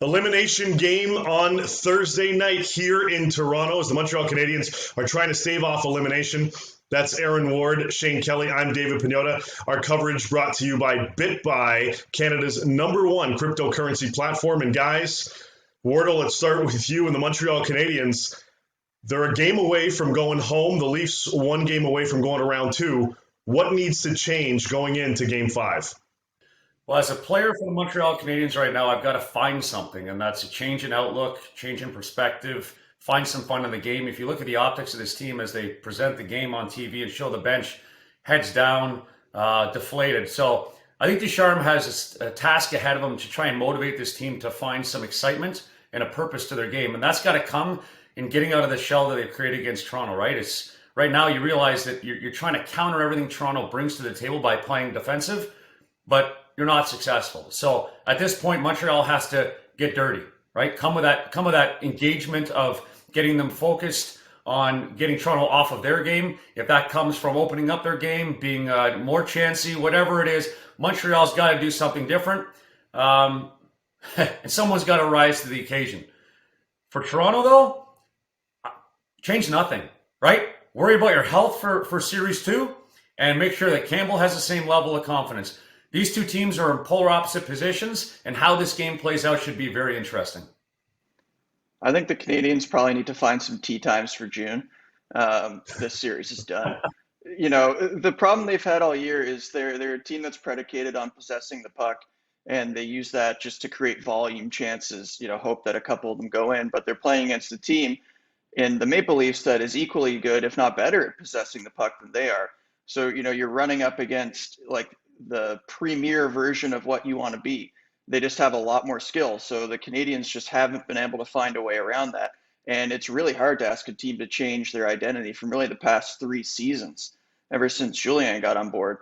Elimination game on Thursday night here in Toronto as the Montreal Canadiens are trying to stave off elimination. That's Aaron Ward, Shane Kelly. I'm David Pagnotta. Our coverage brought to you by Bitbuy, Canada's #1 cryptocurrency platform. And guys, Wardle, let's start with you and the Montreal Canadiens. They're a game away from going home. The Leafs one game away from going to round 2. What needs to change going into game 5? Well, as a player for the Montreal Canadiens right now, I've got to find something, and that's a change in outlook, change in perspective, find some fun in the game. If you look at the optics of this team as they present the game on TV and show the bench heads down, deflated. So I think Ducharme has a task ahead of him to try and motivate this team to find some excitement and a purpose to their game. And that's got to come in getting out of the shell that they've created against Toronto, right? It's right now you realize that you're trying to counter everything Toronto brings to the table by playing defensive, but you're not successful. So at this point, Montreal has to get dirty, right? Come with that engagement of getting them focused on getting Toronto off of their game. If that comes from opening up their game, being more chancy, whatever it is, Montreal's got to do something different. And someone's got to rise to the occasion. For Toronto, though, change nothing, right? Worry about your health for Series 2 and make sure that Campbell has the same level of confidence. These two teams are in polar opposite positions, and how this game plays out should be very interesting. I think the Canadiens probably need to find some tee times for June. This series is done. You know, the problem they've had all year is they're a team that's predicated on possessing the puck, and they use that just to create volume chances, hope that a couple of them go in. But they're playing against a team in the Maple Leafs that is equally good, if not better, at possessing the puck than they are. So, you're running up against, the premier version of what you want to be. They just have a lot more skill. So the Canadiens just haven't been able to find a way around that. And it's really hard to ask a team to change their identity from really the past 3 seasons, ever since Julien got on board,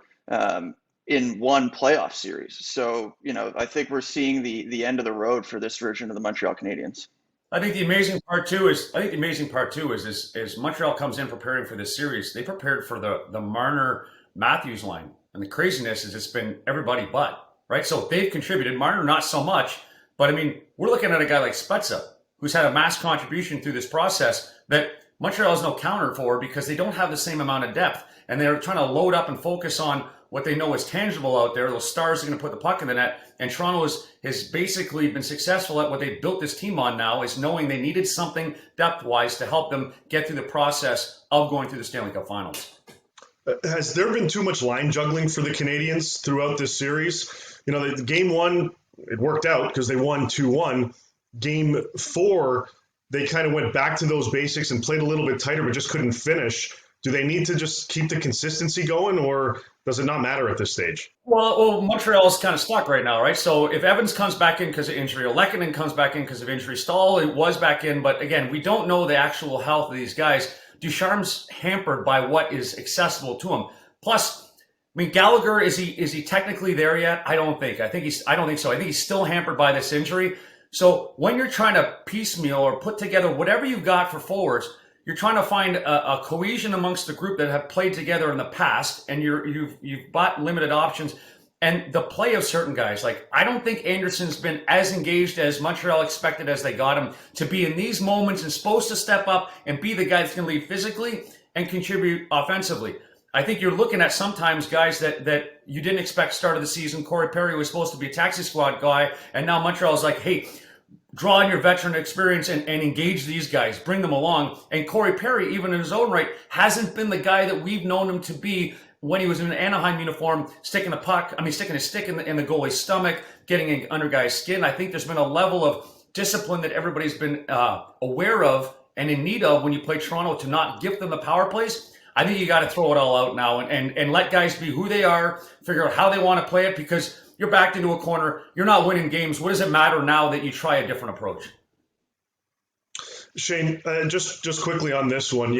in one playoff series. So, I think we're seeing the end of the road for this version of the Montreal Canadiens. I think the amazing part too is as Montreal comes in preparing for this series, they prepared for the Marner-Matthews line. And the craziness is it's been everybody but, right? So they've contributed. Marner, not so much. But, we're looking at a guy like Spezza, who's had a mass contribution through this process that Montreal has no counter for because they don't have the same amount of depth. And they're trying to load up and focus on what they know is tangible out there. Those stars are going to put the puck in the net. And Toronto has basically been successful at what they built this team on now, is knowing they needed something depth-wise to help them get through the process of going through the Stanley Cup Finals. Has there been too much line juggling for the Canadiens throughout this series? The game 1, it worked out because they won 2-1. Game 4, they kind of went back to those basics and played a little bit tighter, but just couldn't finish. Do they need to just keep the consistency going, or does it not matter at this stage? Well, Montreal is kind of stuck right now, right? So if Evans comes back in because of injury, or Lehkonen comes back in because of injury, Stahl was back in, but again, we don't know the actual health of these guys. Ducharme's hampered by what is accessible to him. Plus, Gallagher, is he technically there yet? I don't think so. I think he's still hampered by this injury. So when you're trying to piecemeal or put together whatever you've got for forwards, you're trying to find a cohesion amongst the group that have played together in the past, and you've bought limited options. And the play of certain guys, I don't think Anderson's been as engaged as Montreal expected as they got him to be in these moments and supposed to step up and be the guy that's going to lead physically and contribute offensively. I think you're looking at sometimes guys that you didn't expect start of the season. Corey Perry was supposed to be a taxi squad guy, and now Montreal's like, hey, draw on your veteran experience and engage these guys, bring them along. And Corey Perry, even in his own right, hasn't been the guy that we've known him to be when he was in an Anaheim uniform, sticking his stick in the goalie's stomach, getting under guys' skin. I think there's been a level of discipline that everybody's been aware of and in need of when you play Toronto to not give them the power plays. I think you got to throw it all out now and let guys be who they are, figure out how they want to play it, because you're backed into a corner. You're not winning games. What does it matter now that you try a different approach? Shane, just quickly on this one,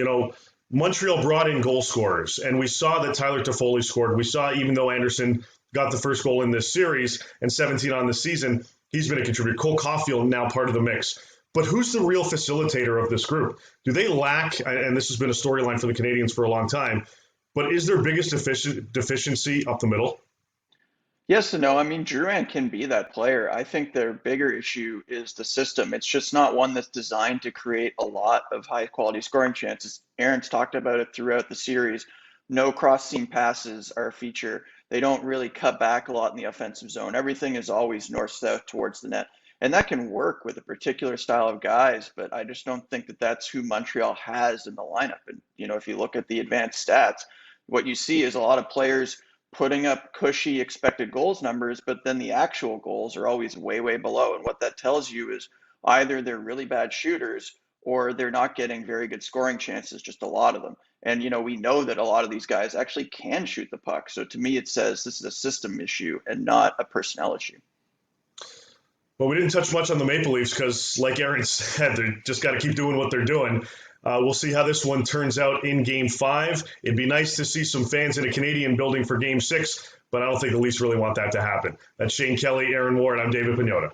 Montreal brought in goal scorers, and we saw that Tyler Toffoli scored. We saw, even though Anderson got the first goal in this series and 17 on the season, he's been a contributor. Cole Caulfield now part of the mix. But who's the real facilitator of this group? Do they lack, and this has been a storyline for the Canadiens for a long time, but is their biggest deficiency up the middle? Yes and no. I mean, Drouin can be that player. I think their bigger issue is the system. It's just not one that's designed to create a lot of high quality scoring chances. Aaron's talked about it throughout the series. No cross seam passes are a feature. They don't really cut back a lot in the offensive zone. Everything is always north south towards the net. And that can work with a particular style of guys, but I just don't think that that's who Montreal has in the lineup. And, if you look at the advanced stats, what you see is a lot of players putting up cushy expected goals numbers, but then the actual goals are always way, way below. And what that tells you is either they're really bad shooters or they're not getting very good scoring chances, just a lot of them. And, we know that a lot of these guys actually can shoot the puck. So to me, it says this is a system issue and not a personnel issue. Well, we didn't touch much on the Maple Leafs because, like Aaron said, they just got to keep doing what they're doing. We'll see how this one turns out in Game 5. It'd be nice to see some fans in a Canadian building for Game 6, but I don't think the Leafs really want that to happen. That's Shane Kelly, Aaron Ward. I'm David Pagnotta.